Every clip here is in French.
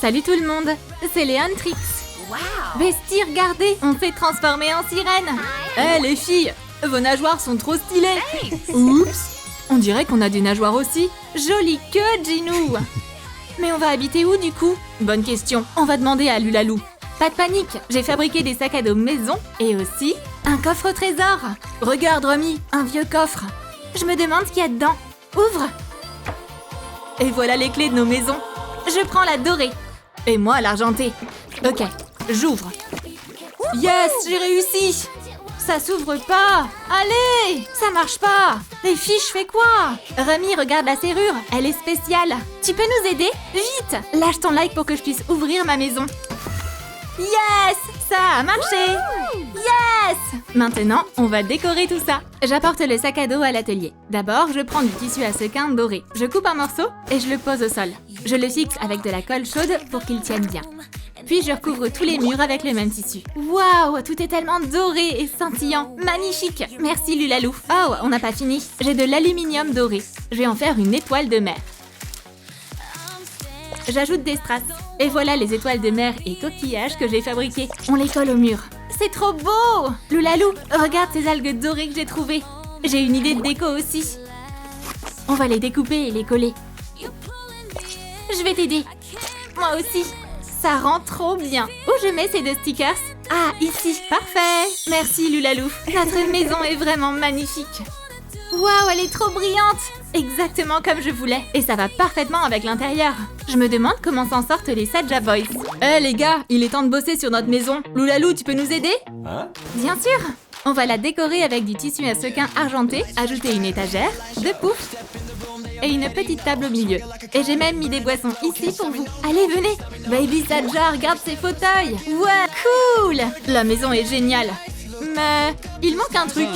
Salut tout le monde, c'est Léon Trix. Bestie, regardez, on s'est transformé en sirène. Hé les filles, vos nageoires sont trop stylées. Oups, on dirait qu'on a des nageoires aussi. Jolie queue, Ginou. Mais on va habiter où du coup? Bonne question, on va demander à Lulalou. Pas de panique, j'ai fabriqué des sacs à dos maison et aussi un coffre au trésor. Regarde Romy, un vieux coffre. Je me demande ce qu'il y a dedans. Ouvre. Et voilà les clés de nos maisons. Je prends la dorée. Et moi l'argentée. Ok, j'ouvre. Yes, j'ai réussi. Ça s'ouvre pas. Allez, ça marche pas. Les filles, je fais quoi? Romy, regarde la serrure, elle est spéciale. Tu peux nous aider? Vite, lâche ton like pour que je puisse ouvrir ma maison. Yes, ça a marché. Yes. Maintenant, on va décorer tout ça. J'apporte le sac à dos à l'atelier. D'abord, je prends du tissu à sequins doré. Je coupe un morceau et je le pose au sol. Je le fixe avec de la colle chaude pour qu'il tienne bien. Puis je recouvre tous les murs avec le même tissu. Waouh, tout est tellement doré et scintillant. Magnifique. Merci Lulalou. Oh, on n'a pas fini. J'ai de l'aluminium doré. Je vais en faire une étoile de mer. J'ajoute des strass. Et voilà les étoiles de mer et coquillages que j'ai fabriqués. On les colle au mur. C'est trop beau! Lulalou, regarde ces algues dorées que j'ai trouvées. J'ai une idée de déco aussi. On va les découper et les coller. Je vais t'aider. Moi aussi. Ça rend trop bien. Où je mets ces deux stickers? Ah, ici. Parfait. Merci Lulalou. Notre maison est vraiment magnifique. Waouh, elle est trop brillante. Exactement comme je voulais. Et ça va parfaitement avec l'intérieur. Je me demande comment s'en sortent les Saja Boys. Hé les gars, il est temps de bosser sur notre maison. Lulalou, tu peux nous aider? Bien sûr. On va la décorer avec du tissu à sequins argenté, ajouter une étagère, deux poufs et une petite table au milieu. Et j'ai même mis des boissons ici pour vous. Allez, venez. Baby Saja, regarde ces fauteuils. Ouais, cool. La maison est géniale. Mais il manque un truc.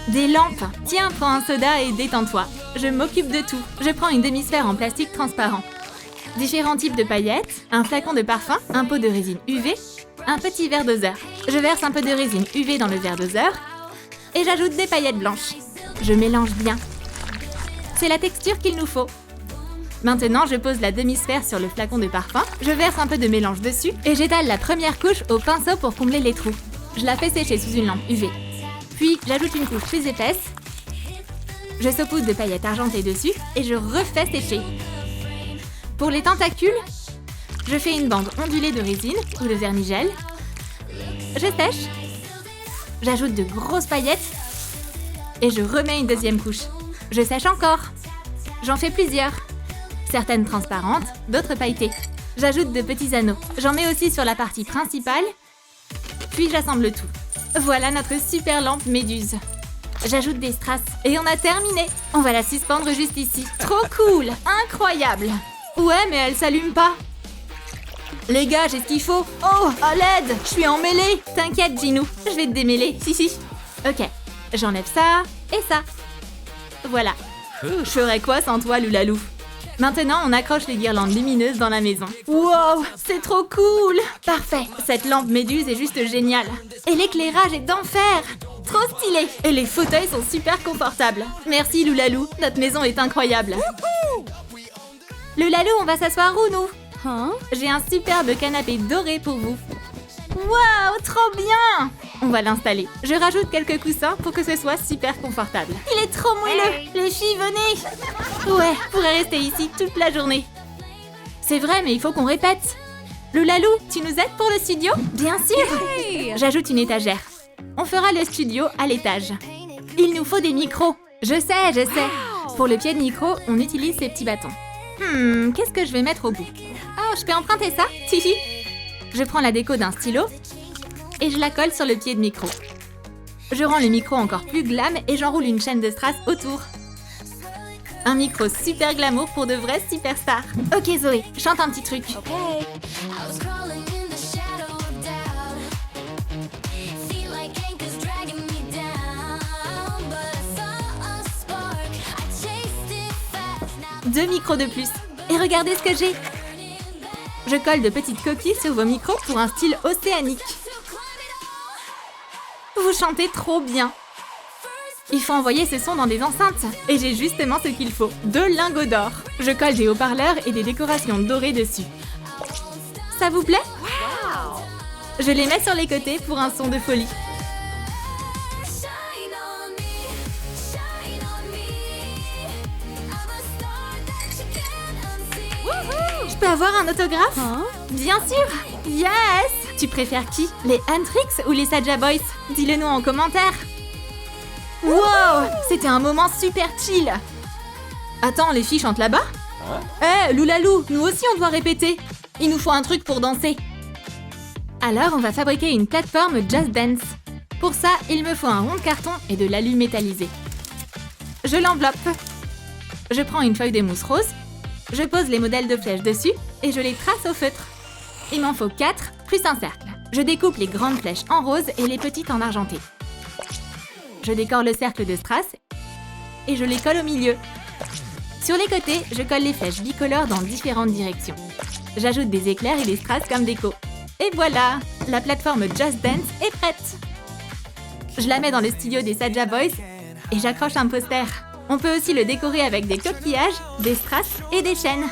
Des lampes. Tiens, prends un soda et détends-toi. Je m'occupe de tout. Je prends une demi-sphère en plastique transparent. Différents types de paillettes, un flacon de parfum, un pot de résine UV, un petit verre doseur. Je verse un peu de résine UV dans le verre doseur et j'ajoute des paillettes blanches. Je mélange bien. C'est la texture qu'il nous faut. Maintenant, je pose la demi-sphère sur le flacon de parfum, je verse un peu de mélange dessus et j'étale la première couche au pinceau pour combler les trous. Je la fais sécher sous une lampe UV. Puis, j'ajoute une couche plus épaisse. Je saupoudre de paillettes argentées dessus et je refais sécher. Pour les tentacules, je fais une bande ondulée de résine ou de vernis-gel. Je sèche. J'ajoute de grosses paillettes et je remets une deuxième couche. Je sèche encore. J'en fais plusieurs. Certaines transparentes, d'autres pailletées. J'ajoute de petits anneaux. J'en mets aussi sur la partie principale. Puis j'assemble tout. Voilà notre super lampe méduse. J'ajoute des strass et on a terminé. On va la suspendre juste ici. Trop cool, incroyable. Ouais, mais elle s'allume pas. Les gars, j'ai ce qu'il faut. Oh, à l'aide, je suis emmêlée. T'inquiète, Ginou, je vais te démêler. Si. Ok, j'enlève ça et ça. Voilà. Je ferais quoi sans toi, Lulalou? Maintenant, on accroche les guirlandes lumineuses dans la maison. Wow, c'est trop cool. Parfait, cette lampe méduse est juste géniale. Et l'éclairage est d'enfer. Trop stylé. Et les fauteuils sont super confortables. Merci, Lulalou, notre maison est incroyable. Lulalou, on va s'asseoir où, nous? J'ai un superbe canapé doré pour vous. Waouh, trop bien. On va l'installer. Je rajoute quelques coussins pour que ce soit super confortable. Il est trop moelleux. Les filles, venez. Ouais, je pourrais rester ici toute la journée. C'est vrai, mais il faut qu'on répète. Lulalou, tu nous aides pour le studio? Bien sûr. J'ajoute une étagère. On fera le studio à l'étage. Il nous faut des micros. Je sais. Pour le pied de micro, on utilise ces petits bâtons. Qu'est-ce que je vais mettre au bout? Oh, je peux emprunter ça? Tihi. Je prends la déco d'un stylo et je la colle sur le pied de micro. Je rends le micro encore plus glam et j'enroule une chaîne de strass autour. Un micro super glamour pour de vraies superstars. Ok Zoé, chante un petit truc. Deux micros de plus. Et regardez ce que j'ai. Je colle de petites coquilles sur vos micros pour un style océanique. Vous chantez trop bien. Il faut envoyer ce son dans des enceintes. Et j'ai justement ce qu'il faut. 2 lingots d'or. Je colle des haut-parleurs et des décorations dorées dessus. Ça vous plaît? Je les mets sur les côtés pour un son de folie. Je peux avoir un autographe? Bien sûr! Yes! Tu préfères qui? Les Huntrix ou les Saja Boys? Dis-le nous en commentaire. Wow! C'était un moment super chill. Attends, les filles chantent là-bas? Loulalou, nous aussi on doit répéter. Il nous faut un truc pour danser. Alors on va fabriquer une plateforme Just Dance. Pour ça, il me faut un rond de carton et de l'alu métallisé. Je l'enveloppe. Je prends une feuille de mousse rose. Je pose les modèles de flèches dessus et je les trace au feutre. Il m'en faut 4 plus un cercle. Je découpe les grandes flèches en rose et les petites en argenté. Je décore le cercle de strass et je les colle au milieu. Sur les côtés, je colle les flèches bicolores dans différentes directions. J'ajoute des éclairs et des strass comme déco. Et voilà, la plateforme Just Dance est prête. Je la mets dans le studio des Saja Boys et j'accroche un poster. On peut aussi le décorer avec des coquillages, des strass et des chaînes.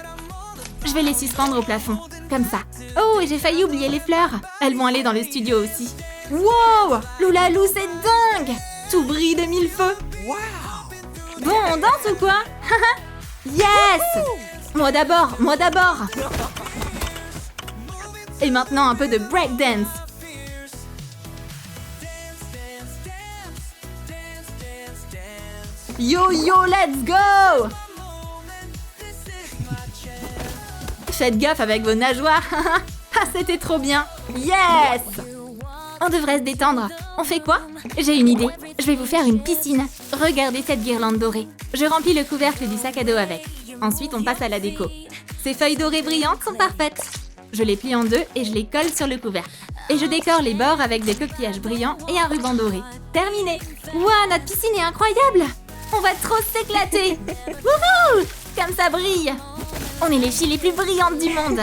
Je vais les suspendre au plafond, comme ça. Oh, et j'ai failli oublier les fleurs. Elles vont aller dans le studio aussi. Wow! Loulalou, c'est dingue! Tout brille de 1000 feux. Bon, on danse ou quoi? Yes! Moi d'abord, moi d'abord! Et maintenant un peu de breakdance. Yo yo, let's go! Faites gaffe avec vos nageoires. Ah, c'était trop bien. Yes! On devrait se détendre. On fait quoi? J'ai une idée. Je vais vous faire une piscine. Regardez cette guirlande dorée. Je remplis le couvercle du sac à dos avec. Ensuite, on passe à la déco. Ces feuilles dorées brillantes sont parfaites. Je les plie en deux et je les colle sur le couvercle. Et je décore les bords avec des coquillages brillants et un ruban doré. Terminé! Waouh, notre piscine est incroyable! On va trop s'éclater! Wouhou! Comme ça brille! On est les filles les plus brillantes du monde!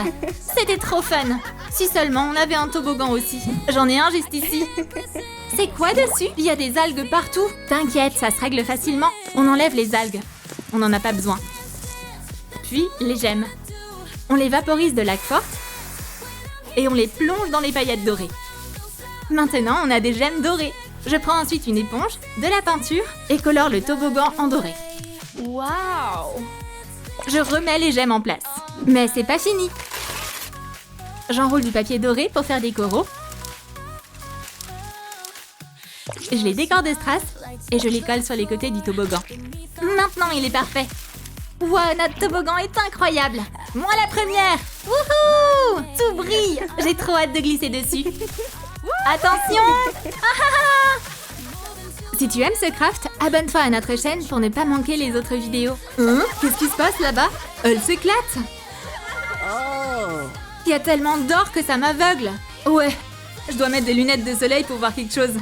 C'était trop fun! Si seulement on avait un toboggan aussi. J'en ai un juste ici. C'est quoi dessus? Il y a des algues partout. T'inquiète, ça se règle facilement. On enlève les algues. On n'en a pas besoin. Puis, les gemmes. On les vaporise de laque forte et on les plonge dans les paillettes dorées. Maintenant, on a des gemmes dorées. Je prends ensuite une éponge, de la peinture et colore le toboggan en doré. Waouh! Je remets les gemmes en place. Mais c'est pas fini. J'enroule du papier doré pour faire des coraux. Je les décore de strass et je les colle sur les côtés du toboggan. Maintenant, il est parfait. Wow, notre toboggan est incroyable. Moi la première. Wouhou! Tout brille. J'ai trop hâte de glisser dessus. Attention! Si tu aimes ce craft, abonne-toi à notre chaîne pour ne pas manquer les autres vidéos. Qu'est-ce qui se passe là-bas? Elle s'éclate. Il y a tellement d'or que ça m'aveugle. Ouais, je dois mettre des lunettes de soleil pour voir quelque chose.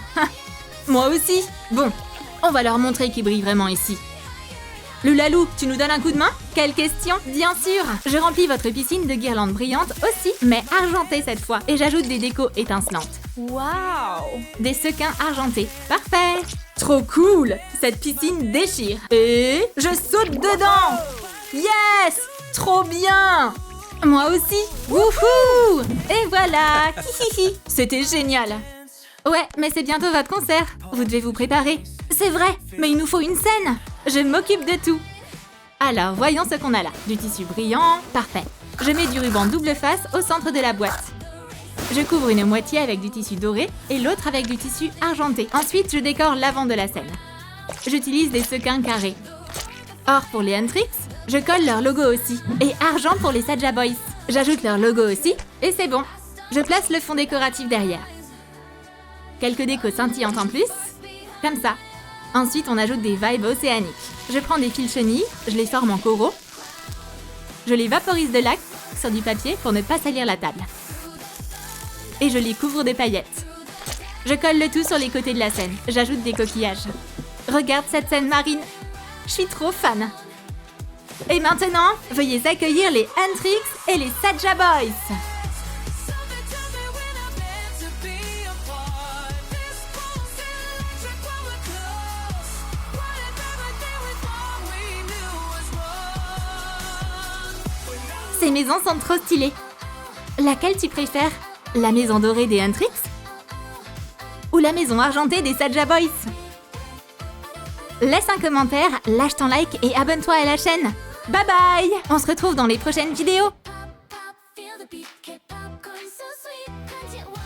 Moi aussi. Bon, on va leur montrer qui brille vraiment ici. Loulalou, tu nous donnes un coup de main? Quelle question? Bien sûr! Je remplis votre piscine de guirlandes brillantes aussi, mais argentées cette fois. Et j'ajoute des décos étincelantes. Waouh! Des sequins argentés. Parfait! Trop cool! Cette piscine déchire. Et je saute dedans! Yes! Trop bien! Moi aussi! Wouhou! Et voilà! Hihihi! C'était génial! Ouais, mais c'est bientôt votre concert. Vous devez vous préparer. C'est vrai, mais il nous faut une scène. Je m'occupe de tout. Alors, voyons ce qu'on a là. Du tissu brillant, parfait. Je mets du ruban double face au centre de la boîte. Je couvre une moitié avec du tissu doré et l'autre avec du tissu argenté. Ensuite, je décore l'avant de la scène. J'utilise des sequins carrés. Or pour les Huntrix, je colle leur logo aussi. Et argent pour les Saja Boys. J'ajoute leur logo aussi et c'est bon. Je place le fond décoratif derrière. Quelques décos scintillantes en plus, comme ça. Ensuite, on ajoute des vibes océaniques. Je prends des fils chenilles, je les forme en coraux. Je les vaporise de laque sur du papier pour ne pas salir la table. Et je les couvre de paillettes. Je colle le tout sur les côtés de la scène. J'ajoute des coquillages. Regarde cette scène marine. Je suis trop fan. Et maintenant, veuillez accueillir les Huntrix et les Saja Boys. maisons sont trop stylées. Laquelle tu préfères? La maison dorée des Huntrix? Ou la maison argentée des Saja Boys? Laisse un commentaire, lâche ton like et abonne-toi à la chaîne. Bye bye! On se retrouve dans les prochaines vidéos. Feel the beat, keep popcorn so sweet.